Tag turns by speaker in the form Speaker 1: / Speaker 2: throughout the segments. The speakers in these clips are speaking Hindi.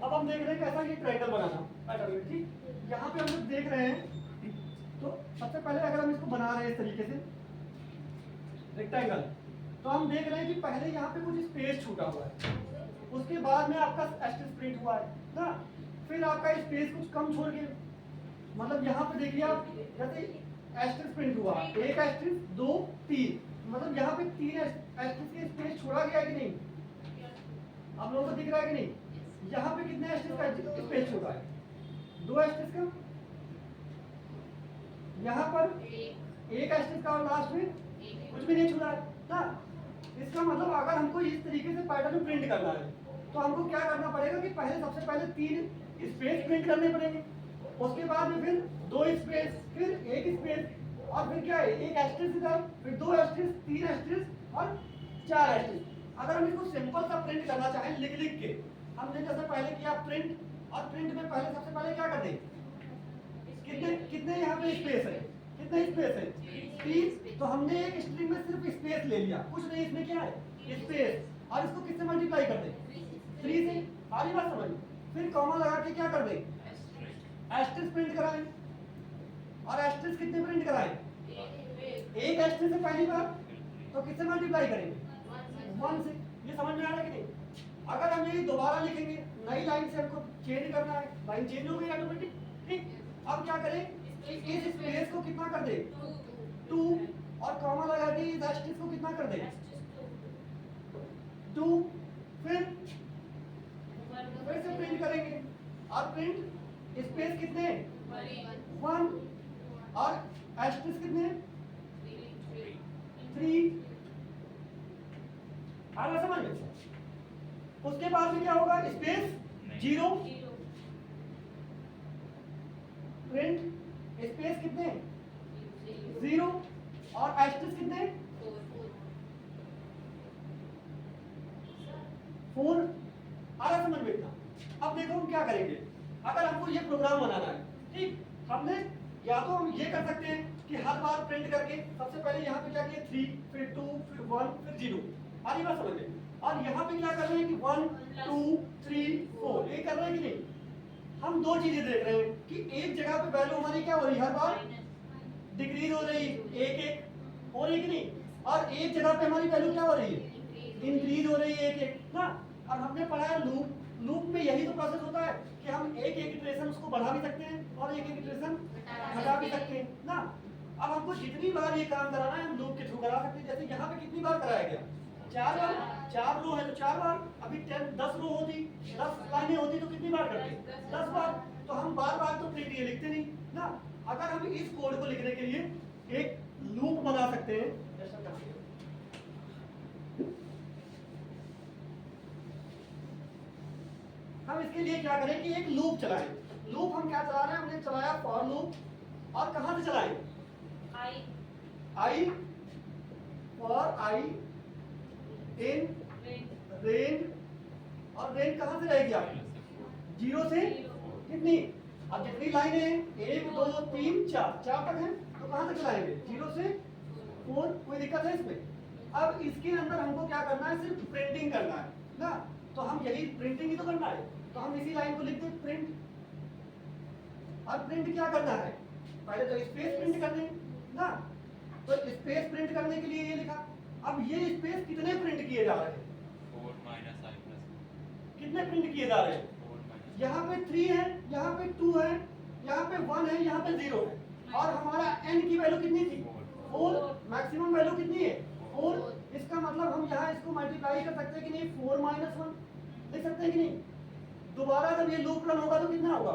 Speaker 1: अब हम देख रहे हैं कैसा ये ट्रायंगल बनाना पैटर्न, ठीक। यहाँ पे हम लोग देख रहे हैं, तो सबसे पहले अगर हम इसको बना रहे हैं इस तरीके से रेक्टेंगल, तो हम देख रहे हैं कि पहले यहाँ पे कुछ स्पेस छूटा हुआ है, उसके बाद में आपका एस्टेरिस्क प्रिंट हुआ है ना, फिर आपका स्पेस कुछ कम छोड़ के, मतलब यहाँ पे देखिए आप जैसे एस्टेरिस्क प्रिंट हुआ, एक एस्टेरिस्क, दो, तीन, मतलब यहाँ पे तीन एस्टेरिस्क के स्पेस छोड़ा गया है कि नहीं, आप लोगों को दिख रहा है कि नहीं। यहाँ पे कितने एस्टेरिस्क का स्पेस छोड़ा है, दो एस्टेरिस्क का, यहाँ पर एक एस्टेरिस्क का, और लास्ट में कुछ भी नहीं छुड़ा है ना। इसका मतलब अगर हमको इस तरीके से पैटर्न प्रिंट करना है तो हमको क्या करना पड़ेगा कि पहले सबसे पहले तीन स्पेस प्रिंट करने पड़ेंगे, उसके बाद में फिर दो स्पेस, फिर एक स्पेस, और फिर क्या है, एक एस्टेरिस्क इधर, फिर दो एस्टेरिस्क, तीन एस्टेरिस्क और चार एस्टेरिस्क। अगर हम इसको सिंपल सा प्रिंट करना चाहें लिख लिख के, हमने जैसे पहले किया प्रिंट, और प्रिंट में पहले सबसे पहले क्या कर दें, कितने कितने यहाँ पे स्पेस है, कितने स्पेस है, तीन, तो हमने एक स्ट्रिंग में सिर्फ स्पेस ले लिया, कुछ नहीं, इसमें क्या है स्पेस, और इसको किससे मल्टीप्लाई कर दें, 3 से, आ रही बात समझ। फिर कॉमा लगा के क्या कर दें, एस्टेरिस्क प्रिंट कराएं, और एस्टेरिस्क कितने प्रिंट कराएं, एक एस्टेरिस्क से पहली बार, तो किससे मल्टीप्लाई करेंगे, 1 से। ये समझ में आ रहा है कि नहीं। अगर हम ये दोबारा लिखेंगे, नई लाइन से हमको चेंज करना है, लाइन चेंज हो गई ऑटोमेटिक, ठीक। अब क्या करें, इस स्पेस को कितना कर दे, 2, और कॉमा लगा के इस एस्टेरिस्क को कितना कर दे, 2, फिर से प्रिंट करेंगे, और प्रिंट स्पेस कितने, 1, और एस्टेरिस्क कितने, 3, आ रहा समझ में। उसके बाद में क्या होगा, स्पेस 0, प्रिंट स्पेस कितने, 0, और एस्टेरिस्क कितने, 4, आ रहा समझ में इतना। अब देखो हम क्या करेंगे, अगर हमको ये प्रोग्राम बनाना है, ठीक, हमने या तो हम ये कर सकते हैं कि हर बार प्रिंट करके सबसे पहले यहाँ पे क्या किया, 3, फिर 2, फिर 1, फिर 0, आ रही बात समझ में। और यहाँ पे क्या कर रहे हैं कि 1, 2, 3, 4, ये कर रहे हैं कि नहीं। हम दो चीजें देख रहे हैं कि एक जगह पे वैल्यू हमारी क्या हो रही है, हर बार डिक्रीज हो रही, एक एक हो रही कि नहीं, और एक जगह पे हमारी वैल्यू क्या हो रही है, इंक्रीज हो रही है, एक एक ना। और हमने पढ़ा है लूप, लूप में यही तो प्रोसेस होता है कि हम एक एक इटरेशन उसको बढ़ा भी सकते हैं और एक एक इटरेशन घटा भी सकते हैं ना। अब हमको जितनी बार ये काम कराना है हम लूप के थ्रू करा सकते हैं। जैसे यहाँ पे कितनी बार कराया गया, 4 बार, 4 रो है तो 4 बार, अभी 10 रो होती, 10 लाइनें होती तो कितनी बार करते, 10 बार। तो हम बार बार तो प्रिंट ये लिखते नहीं ना। अगर हम इस कोड को लिखने के लिए एक लूप बना सकते हैं, ऐसा करते हैं, हम इसके लिए क्या करें कि एक लूप चलाएं। लूप हम क्या चला रहे हैं, हमने चलाया फॉर लूप, और कहां से चलाएं, I for I in range, और रेंज कहां से रहेगी आपकी, 0 से कितनी, अब जितनी लाइनें हैं 1 2 3 4 तक है, तो कहां तक चलाएंगे, 0 से 4, कोई दिक्कत है इसमें। अब इसके अंदर हमको क्या करना है, सिर्फ प्रिंटिंग करना है ना, तो हम यही प्रिंटिंग ही तो करना है, तो हम इसी लाइन को लिखते हैं प्रिंट। और प्रिंट क्या करना है, पहले तो स्पेस प्रिंट करने ना, तो स्पेस प्रिंट करने के लिए ये लिखा। अब ये स्पेस कितने प्रिंट किए जा रहे हैं,
Speaker 2: 4 - i+,
Speaker 1: कितने प्रिंट किए जा रहे हैं,
Speaker 2: 4 -
Speaker 1: यहाँ पे 3 है, यहाँ पे 2 है, यहाँ पे 1 है, यहाँ पे 0 है, और हमारा n की वैल्यू कितनी थी, 4, मैक्सिमम वैल्यू कितनी है, 4। इसका मतलब हम यहाँ इसको मल्टीप्लाई कर सकते हैं कि नहीं, 4 - 1 लिख सकते हैं कि नहीं। दोबारा जब ये लूप रन होगा तो कितना होगा,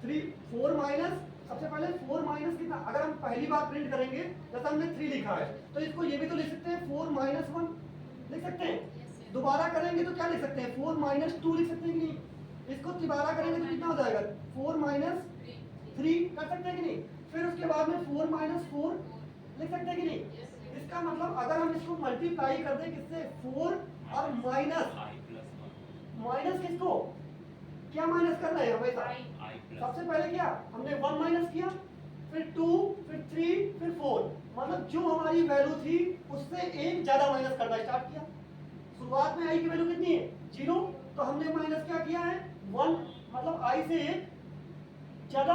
Speaker 1: 3 4 माइनस, सबसे पहले 4 माइनस कितना, अगर हम पहली बार प्रिंट करेंगे जैसे हमने 3 लिखा है तो इसको ये भी तो लिख सकते हैं 4 - 1 लिख सकते हैं। दोबारा करेंगे तो क्या लिख सकते हैं, 4 - 2 लिख सकते हैं कि नहीं। इसको दोबारा करेंगे तो कितना हो जाएगा, 4 - 3 कर सकते हैं कि नहीं। फिर उसके बाद में 4 - 4 लिख सकते हैं कि नहीं। इसका मतलब अगर हम इसको मल्टीप्लाई कर दें किससे, 4 और माइनस किसको, क्या माइनस कर रहे हैं हमेशा, सबसे पहले क्या हमने 1 माइनस किया, फिर 2, फिर 3, फिर 4, मतलब जो हमारी वैल्यू थी उससे एक ज्यादा माइनस करना स्टार्ट किया। शुरुआत में आई की वैल्यू कितनी है, 0, तो हमने माइनस क्या किया है 1, मतलब i से 1 ज्यादा,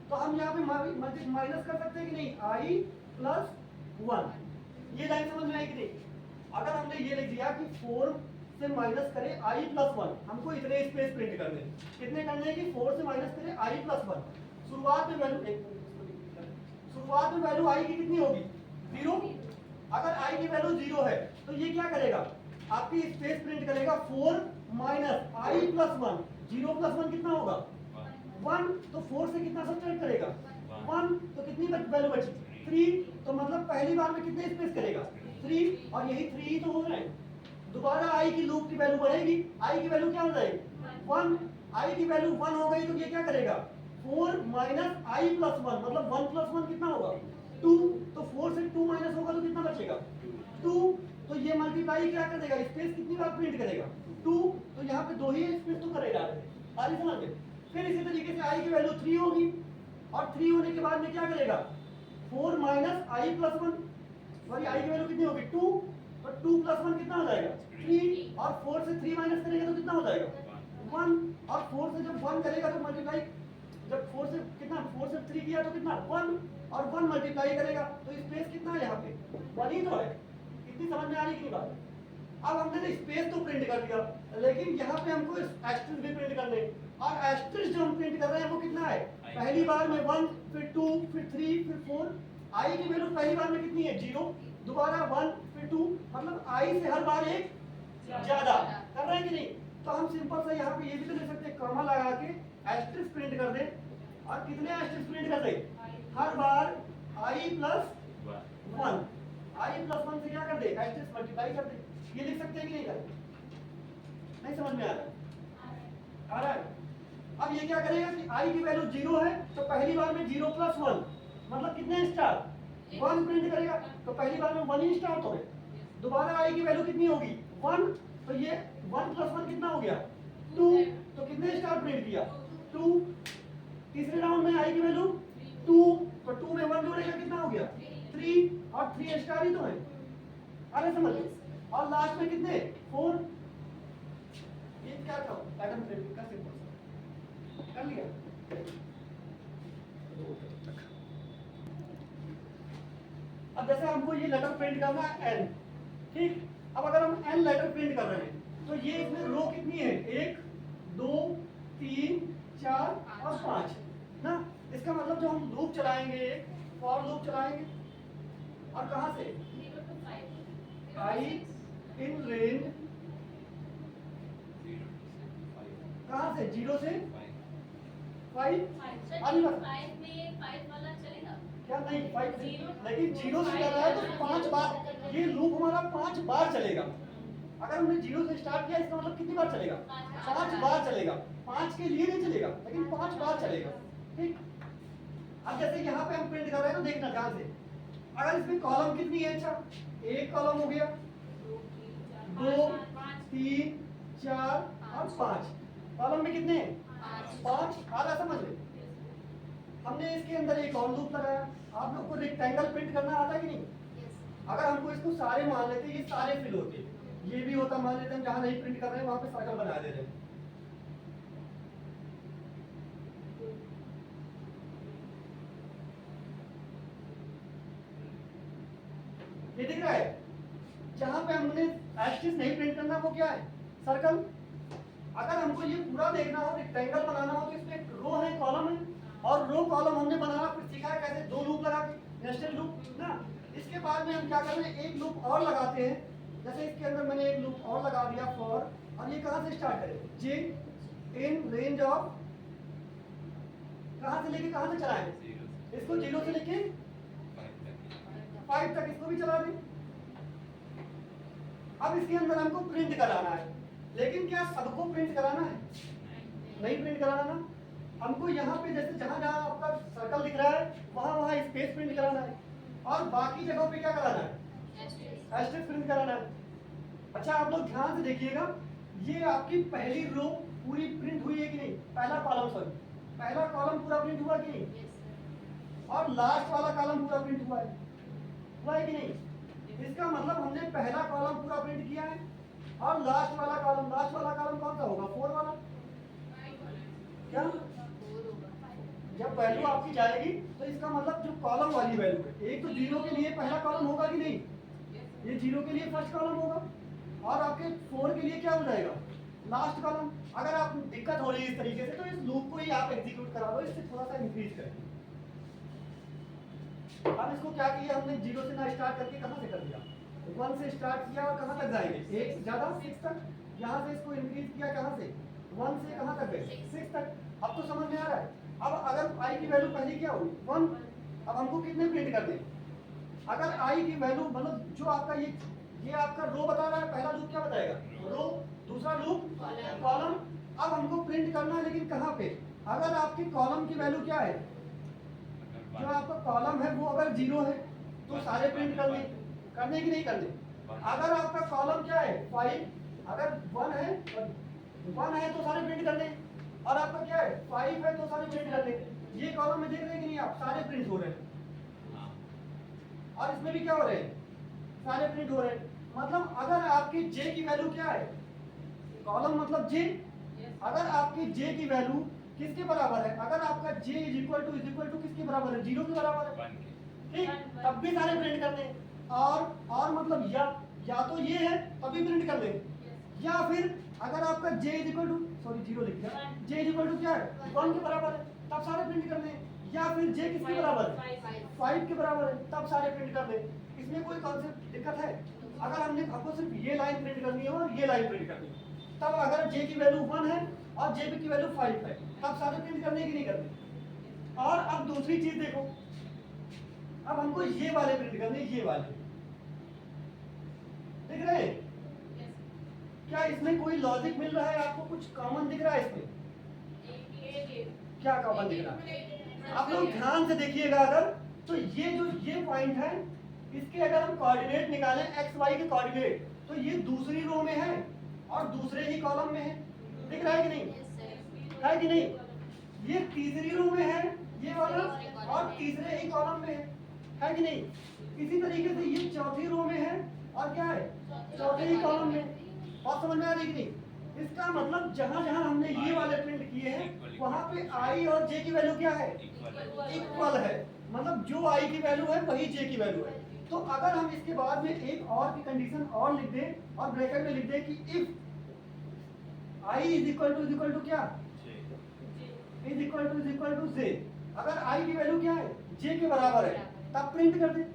Speaker 1: तो हम यहाँ पे माइनस कर सकते हैं कि नहीं, i प्लस 1। ये लाइन समझ में आई कि नहीं? अगर हमने ये लिख दिया कि 4 से माइनस करें i प्लस 1, हमको इतने स्पेस प्रिंट करने हैं। कितने करने हैं कि 4 से माइनस करें i प्लस 1। शुरुआत में वैल्यू i की कितनी होगी 0। अगर i की वैल्यू 0 है तो ये क्या करेगा, आपकी स्पेस प्रिंट करेगा 4 माइनस i प्लस 1। 0 प्लस 1 कितना होगा 1, तो 4 से कितना सब्ट्रैक्ट करेगा 1, तो कितनी वैल्यू बची 3। तो मतलब पहली बार में कितने स्पेस करेगा 3, और यही 3 ही तो हो रहा है। दोबारा i की लूप की वैल्यू बढ़ेगी, i की वैल्यू क्या हो जाएगी 1, i की वैल्यू 1 हो गई तो ये क्या करेगा 4 माइनस i प्लस 1, मतलब 1 प्लस 1 कितना होगा 2। तो 4 से 2 माइनस होगा तो कितना बचेगा 2। तो ये मल्टीप्लाई क्या कर देगा, स्पेस कितनी बार प्रिंट करेगा 2। तो यहाँ पे 2 ही स्पेस तो करेगा, सारी समझ गए। फिर इसी तरीके से i की वैल्यू 3 होगी, और 3 होने के बाद में क्या करेगा 4 minus i plus 1, sorry i की वैल्यू कितनी होगी 2, तो 2 प्लस 1 कितना हो जाएगा 3, और 4 से 3 माइनस करेंगे तो कितना हो जाएगा 1, और 4 से जब 1 करेगा तो मल्टीप्लाई, जब 4 से कितना 4 से 3 किया तो कितना 1, और 1 मल्टीप्लाई करेगा तो स्पेस कितना है यहाँ पे 1 ही तो है। इतनी समझ में आ रही की बात? अब हमने स्पेस तो प्रिंट कर दिया, लेकिन यहाँ पे हमको एस्टेरिस्क भी प्रिंट करने हैं, और एस्टेरिस्क जो हम प्रिंट कर रहे हैं वो कितना है, पहली बार में 1, फिर 2, फिर 3, फिर 4। i की वैल्यू पहली बार में कितनी है 0, दोबारा 1, फिर 2, मतलब i से हर बार एक ज्यादा कर रहे हैं कि नहीं। तो हम सिंपल से यहाँ पे ये भी तो लिख सकते हैं, कॉमा लगा के एस्टेरिस्क प्रिंट कर दें, और कितने एस्टेरिस्क प्रिंट कर दें, हर बार i प्लस 1, i प्लस 1 से क्या कर दे एस्टेरिस्क मल्टीप्लाई कर दे। ये लिख सकते हैं कि नहीं कर, नहीं समझ में आ रहा है? अब ये क्या करेगा कि i की वैल्यू 0 है तो पहली बार में 0 प्लस 1, मतलब कितने स्टार 1 प्रिंट करेगा, तो पहली बार में 1 ही स्टार तो है। दोबारा i की वैल्यू कितनी होगी 1, तो ये 1 प्लस 1 कितना हो गया 2, तो कितने स्टार प्रिंट किया 2। तीसरे राउंड में i की वैल्यू 2, तो 2 में 1 जोड़ेगा कितना हो गया 3, और 3 स्टार ही तो है। अरे समझ, और लास्ट में कितने 4। ये क्या था पैटर्न प्रिंट का सिंपल कर लिया। अब जैसे हमको ये लेटर प्रिंट करना है n, ठीक। अब अगर हम n लेटर प्रिंट कर रहे हैं तो ये इसमें रो कितनी है 1, 2, 3, 4 और 5 ना। इसका मतलब जो हम लूप चलाएंगे, फॉर लूप चलाएंगे, और कहां से i इन रेंज, कहां से 0 से 5। क्या नहीं 5, लेकिन 0 से कर रहा है तो 5 बार, ये लूप हमारा 5 बार चलेगा। अगर हमने 0 से स्टार्ट किया इसका मतलब कितनी बार चलेगा 5 बार चलेगा। 5 के लिए नहीं चलेगा, लेकिन 5 बार चलेगा, ठीक। अब जैसे यहाँ पे हम प्रिंट कर रहे हैं तो देखना ध्यान से, अगर इसमें कॉलम कितनी है, अच्छा एक कॉलम हो गया, 2, 3, 4 और 5, कॉलम में कितने हैं 5। आधा समझ ले। हमने इसके अंदर एक और लूप लगाया। आप लोग को रेक्टेंगल प्रिंट करना आता है कि नहीं? अगर हमको इसको सारे मान लेते, ये सारे फिल होते, ये भी होता, मान लेते हम जहां नहीं प्रिंट कर रहे हैं वहां पे सर्कल बना देते हैं। ये दिख रहा है, जहां पे हमने एस्टेरिस्क नहीं प्रिंट करना वो क्या है सर्कल। अगर हमको ये पूरा देखना हो, रेक्टेंगल बनाना हो, तो इसमें रो है कॉलम है, और रो कॉलम हमने बनाना फिर सीखा है कैसे, 2 लूप लगा के नेस्टेड लूप ना। इसके बाद में हम क्या कर रहे हैं, एक लूप और लगाते हैं। जैसे इसके अंदर मैंने एक लूप और लगा दिया फॉर, और ये कहां से स्टार्ट करें जे इन रेंज ऑफ, कहां से लेके कहां से चलाएं, इसको 0 से लेके 5 तक इसको भी चला दें। अब इसके अंदर हमको प्रिंट कराना है, लेकिन क्या सबको प्रिंट कराना है, नहीं प्रिंट कराना ना। हमको यहाँ पे जैसे जहां जहां आपका सर्कल दिख रहा है वहां वहां स्पेस प्रिंट कराना है, और बाकी जगहों पे क्या कराना है एस्टेरिस्क प्रिंट कराना है। अच्छा आप लोग ध्यान से देखिएगा, ये आपकी पहली रो पूरी प्रिंट हुई है कि नहीं, पहला कॉलम सॉरी पहला कॉलम पूरा प्रिंट हुआ कि नहीं, और लास्ट वाला कॉलम पूरा प्रिंट हुआ है कि नहीं। इसका मतलब हमने पहला कॉलम पूरा प्रिंट किया है, और लास्ट वाला कॉलम कौन सा होगा जब वैल्यू आपकी जाएगी तो इसका मतलब जो कॉलम वाली वैल्यू है, एक तो जीरो के लिए पहला कॉलम होगा कि नहीं, ये जीरो के लिए फर्स्ट कॉलम होगा, और आपके 4 के लिए क्या हो जाएगा, लास्ट कॉलम। अगर आप दिक्कत हो रही है इस तरीके से तो इस लूप को ही आप एग्जीक्यूट करा दो, इससे थोड़ा सा इंक्रीज करें। अब इसको क्या किया हमने, जीरो से ना स्टार्ट करके कहाँ से कर दिया, 1 से स्टार्ट किया और कहाँ तक जाएंगे, 1 से ज़्यादा 6 तक, यहाँ से इसको इंक्रीज किया कहाँ से, 1 से कहाँ तक गए, 6 तक। अब तो समझ में आ रहा है। अब अगर आई की वैल्यू पहले क्या हुई, 1, अब हमको कितने प्रिंट कर दें, अगर आई की वैल्यू मतलब जो आपका ये आपका रो बता रहा है, पहला लूप क्या बताएगा, रो, दूसरा लूप कॉलम। अब हमको प्रिंट करना है लेकिन कहाँ पे, अगर आपकी कॉलम की वैल्यू क्या है, जो आपका कॉलम है वो अगर जीरो है तो सारे प्रिंट करने कि नहीं करने। अगर आपका कॉलम क्या है 5, अगर 1 है तो सारे प्रिंट करने, और आपका क्या है 5 है तो सारे प्रिंट करने। ये कॉलम में देख रहे हैं कि नहीं आप, सारे प्रिंट हो रहे हैं, और इसमें भी क्या हो रहे हैं, सारे प्रिंट हो रहे हैं। मतलब अगर आपकी j की वैल्यू क्या है, कॉलम मतलब j, अगर आपकी j की वैल्यू किसके बराबर है, अगर आपका j इज इक्वल टू किसके बराबर है, 0 के बराबर है, ठीक, तब भी सारे प्रिंट कर दें। और मतलब या तो ये है तभी प्रिंट कर दें, या फिर अगर आपका j is equal to, sorry 0 लिख दिया, j इज इक्वल टू क्या है 1 के बराबर है, तब सारे प्रिंट कर दें, या फिर j किसके बराबर है 5 के बराबर है, तब सारे प्रिंट कर दें। इसमें कोई कॉन्सेप्ट दिक्कत है, अगर हमको सिर्फ ये लाइन प्रिंट करनी है और ये लाइन प्रिंट करनी है, तब अगर j की वैल्यू 1 है और j की वैल्यू 5 है, तब सारे प्रिंट करने की नहीं करनी। और अब दूसरी चीज देखो, अब हमको ये वाले प्रिंट करने, ये वाले दिख रहे हैं क्या, इसमें कोई लॉजिक मिल रहा है आपको, कुछ कॉमन दिख रहा है इसमें, क्या कॉमन दिख रहा है, आप लोग ध्यान से देखिएगा। अगर तो ये पॉइंट है, इसके अगर हम कोऑर्डिनेट निकालें एक्स वाई के कोऑर्डिनेट, तो ये दूसरी रो में है और दूसरे ही कॉलम में है, दिख रहा है कि नहीं, है कि नहीं, ये तीसरी रो में है ये वाला, और तीसरे ही कॉलम में है कि नहीं। इसी तरीके से ये चौथी रो में है और क्या है, चौथे ही कॉलम में। और समझ में आ रही कि नहीं, इसका मतलब जहां जहां हमने ये वाले प्रिंट किए हैं वहां पे आई और जे की वैल्यू क्या है, इक्वल है, मतलब जो आई की वैल्यू है वही जे की वैल्यू है। तो अगर हम इसके बाद में एक और की कंडीशन और लिख दें और ब्रैकेट में लिख दें कि if I is equal to क्या, इज इक्वल टू जे, अगर आई की वैल्यू क्या है जे के बराबर है, तब प्रिंट कर दे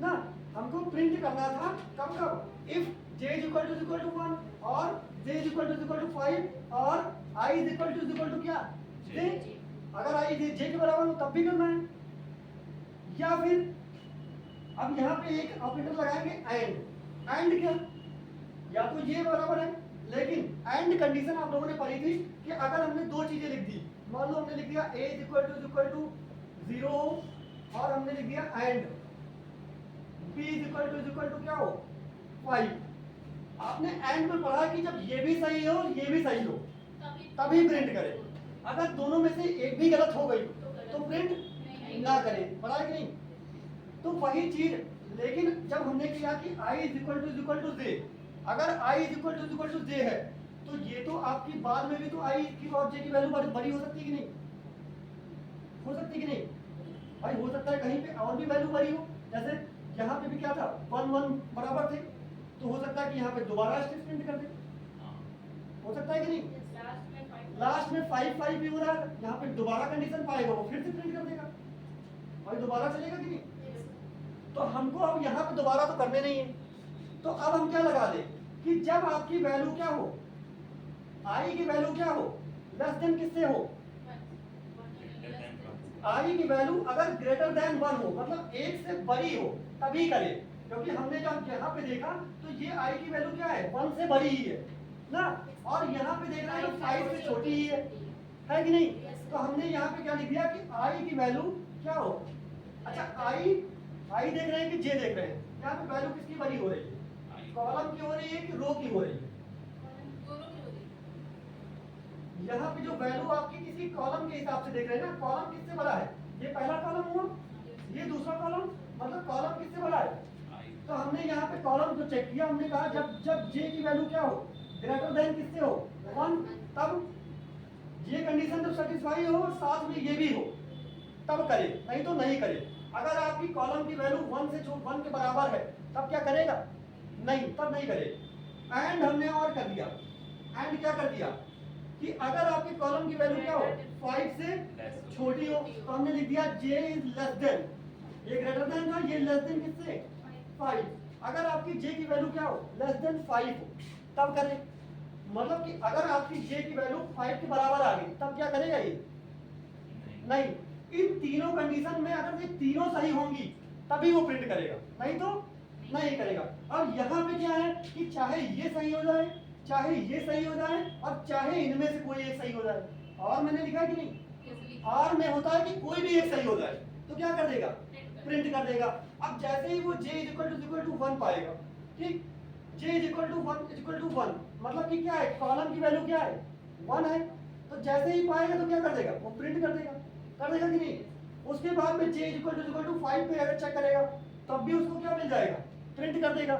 Speaker 1: ना। हमको प्रिंट करना था कब, if j is equal to 1 और j इज इक्वल टू 5 और i इज इक्वल टू क्या, j, अगर i j के बराबर हो तब भी करना है। या फिर अब यहाँ पे एक ऑपरेटर लगाएंगे एंड क्या, या तो ये बराबर है, लेकिन एंड कंडीशन आप लोगों ने पढ़ी थी कि अगर हमने दो चीजें लिख दी, मान लो हमने लिख दिया a इज इक्वल टू 0 और हमने लिख दिया and b is equal to क्या हो 5, आपने एंड में पढ़ा कि जब ये भी सही हो ये भी सही हो तभी प्रिंट करें, अगर दोनों में से एक भी गलत हो गई तो प्रिंट ना करें, पढ़ा कि नहीं। तो वही चीज, लेकिन जब हमने किया कि i is equal to j, अगर i is equal to j है तो ये तो आपकी बाद में भी तो i की और j की वैल्यू बड़ी हो सकती है कि नहीं, हो सकती है कि नहीं भाई, हो सकता है कहीं पे और भी वैल्यू बड़ी हो, जैसे यहाँ पे भी क्या था 1 1 बराबर थे, तो हो सकता है कि यहाँ पे दोबारा स्टेप प्रिंट कर दे, हो सकता है कि नहीं, लास्ट में 5 5 भी हो रहा है, यहाँ पे दोबारा कंडीशन पाएगा वो फिर से प्रिंट कर देगा, भाई दोबारा चलेगा कि नहीं। तो हमको अब यहाँ पे दोबारा तो करने नहीं है, तो अब हम क्या लगा दें कि जब आपकी वैल्यू क्या हो, आई की वैल्यू क्या हो, लेस देन किससे हो, आई की वैल्यू अगर ग्रेटर देन 1 हो, मतलब 1 से बड़ी हो तभी करें, क्योंकि हमने जब यहाँ पे देखा तो ये आई की वैल्यू क्या है 1 से बड़ी ही है ना, और यहाँ पे देख रहे हैं तो 5 से छोटी ही है कि नहीं। तो हमने यहाँ पे क्या लिख दिया कि आई की वैल्यू क्या हो, अच्छा आई देख रहे हैं कि जे देख रहे हैं, यहाँ पे वैल्यू किसकी बड़ी हो रही है, कॉलम की हो रही है कि रो की हो रही है, यहाँ पे जो वैल्यू आपकी किसी कॉलम के हिसाब से देख रहे हैं ना, कॉलम किससे बड़ा है, ये पहला कॉलम हुआ, ये दूसरा कॉलम, मतलब कॉलम किससे बड़ा है। तो हमने यहाँ पे कॉलम जो चेक किया, हमने कहा जब जे की वैल्यू क्या हो, ग्रेटर देन किससे हो 1, तब ये कंडीशन जब सेटिस्फाई हो साथ में ये भी हो तब करे, नहीं तो नहीं करे। अगर आपकी कॉलम की वैल्यू 1 से 1 के बराबर है तब क्या करेगा, नहीं, तब नहीं करे। एंड हमने और कर दिया, एंड क्या कर दिया कि अगर आपकी कॉलम की वैल्यू क्या हो 5 से छोटी हो तो हमने लिख दिया j इज लेस देन, ये ग्रेटर देन था, ये लेस देन किससे 5। अगर आपकी j की वैल्यू क्या हो लेस देन 5 हो तब करें, मतलब कि अगर आपकी j की वैल्यू 5 के बराबर आ गई तब क्या करेगा ये, नहीं। इन तीनों कंडीशन में अगर ये तीनों सही होंगी तभी वो प्रिंट करेगा, नहीं तो नहीं करेगा। अब यहाँ पे क्या है कि चाहे ये सही हो जाए, चाहे ये सही हो जाए और चाहे इनमें से कोई एक सही हो जाए, और मैंने लिखा है कि नहीं, और में होता है कि कोई भी एक सही हो जाए तो क्या कर देगा, प्रिंट कर देगा। अब जैसे ही वो j इक्वल टू 1 पाएगा, ठीक, j इक्वल टू 1 मतलब कि क्या है, कॉलम की वैल्यू क्या है 1 है, तो जैसे ही पाएगा तो क्या कर देगा, वो प्रिंट कर देगा कि नहीं। उसके बाद में j इक्वल टू 5 पे अगर चेक करेगा तब भी उसको क्या मिल जाएगा, प्रिंट कर देगा।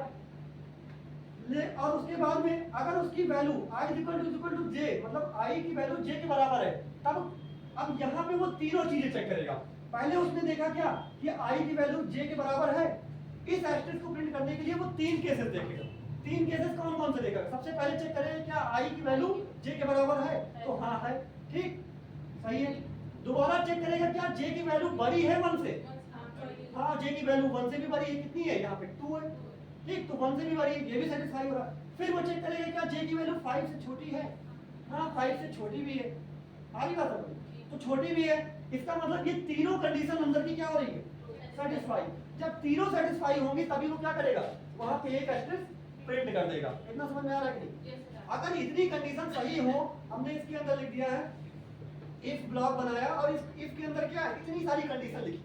Speaker 1: और उसके बाद में अगर उसकी value i equal to j मतलब i की वैल्यू j के बराबर है तब अब यहाँ पे वो तीनों चीजें चेक करेगा। पहले उसने देखा क्या कि i की वैल्यू j के बराबर है, इस एस्टेरिस्क को प्रिंट करने के लिए वो 3 केसेस देखेगा। 3 केसेस कौन कौन से देखेगा, सबसे पहले चेक करेगा क्या i की वैल्यू j के बराबर है, तो हाँ है, ठीक, सही है। दोबारा चेक करेगा क्या j की वैल्यू बड़ी है 1 से, हाँ j की वैल्यू 1 से भी बड़ी है, कितनी है यहाँ पे 2 है, ठीक, तो 1 से भी बड़ी है, ये भी सेटिस्फाई हो रहा है। फिर वो चेक करेगा क्या j की वैल्यू 5 से छोटी है, हाँ 5 से छोटी भी है, आगे बात समझ, तो छोटी भी है, इसका मतलब ये तीनों कंडीशन अंदर की क्या हो रही है, सेटिस्फाई। जब तीनों सेटिस्फाई होंगी तभी वो क्या करेगा, वहां पे एक एस्टेरिस्क प्रिंट कर देगा। इतना समझ में आ रहा है कि नहीं? अगर इतनी कंडीशन सही हो, हमने इसके अंदर लिख दिया है इफ ब्लॉक बनाया और इस इफ के अंदर क्या है, इतनी सारी कंडीशन लिखी।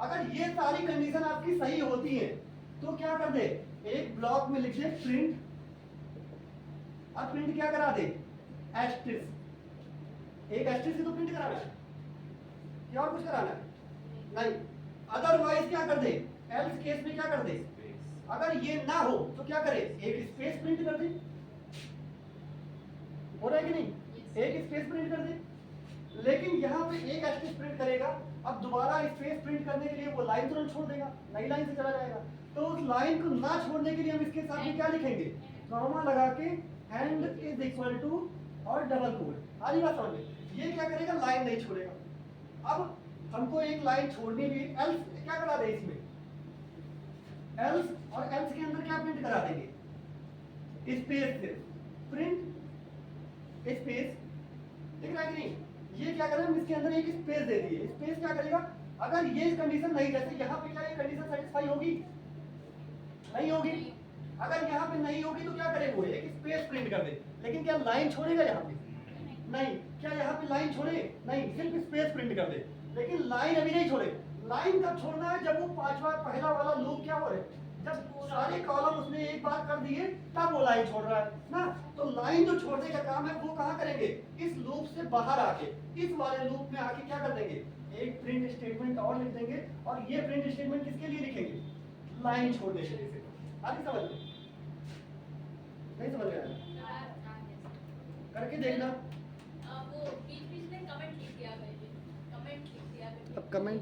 Speaker 1: अगर ये सारी कंडीशन आपकी सही होती है तो क्या कर दे, एक ब्लॉक में लिख दे प्रिंट, और प्रिंट क्या करा दे, एस्टेरिस्क, एक एस्टेरिस्क तो प्रिंट कराना है, क्या और कुछ कराना है नहीं। अदरवाइज क्या कर दे, एल्स केस में क्या कर दे, अगर ये ना हो तो क्या करे, एक स्पेस प्रिंट कर दे, हो रहा है कि नहीं, एक स्पेस प्रिंट कर दे। लेकिन यहाँ पे एक एस्टेरिस्क प्रिंट करेगा, अब दोबारा स्पेस प्रिंट करने के लिए वो लाइन तुरंत छोड़ देगा, नई लाइन से चला जाएगा। तो उस लाइन को ना छोड़ने के लिए हम इसके साथ में क्या लिखेंगे, कॉमा लगा के एंड इज इक्वल टू और डबल कोट। आधी बात समझ में, ये क्या करेगा, लाइन नहीं छोड़ेगा। अब हमको एक लाइन छोड़नी भी, एल्स क्या करा दे इसमें, एल्स, और एल्स के अंदर क्या प्रिंट करा देंगे, स्पेस से प्रिंट स्पेस, दिख रहा है कि नहीं। ये क्या करें, हम इसके अंदर एक स्पेस दे दिए, स्पेस क्या करेगा, अगर ये कंडीशन नहीं, जैसे यहाँ पे क्या ये कंडीशन सेटिस्फाई होगी, नहीं होगी, अगर यहाँ पे नहीं होगी तो क्या करे, वो एक स्पेस प्रिंट कर दे। लेकिन क्या लाइन छोड़ेगा यहाँ पे, नहीं, क्या यहाँ पे लाइन छोड़े, नहीं, सिर्फ स्पेस प्रिंट कर दे। लेकिन लाइन अभी नहीं छोड़े, लाइन कब छोड़ना है, जब वो पांचवा पहला वाला लूप क्या हो रहा है, जब सारे कॉलम उसने एक बार कर दिए तब वो लाइन छोड़ रहा है ना। तो लाइन जो छोड़ने का काम है वो कहाँ करेंगे, इस लूप से बाहर आके इस वाले लूप में आके क्या कर देंगे, एक प्रिंट स्टेटमेंट और लिख देंगे। और ये प्रिंट स्टेटमेंट किसके लिए लिखेंगे, लाइन छोड़ने के लिए। आगे समझ में, नहीं समझ में आया, करके देखना।
Speaker 3: वो बीच बीच में कमेंट लिख दिया, कमेंट लिख दिया।
Speaker 1: अब कमेंट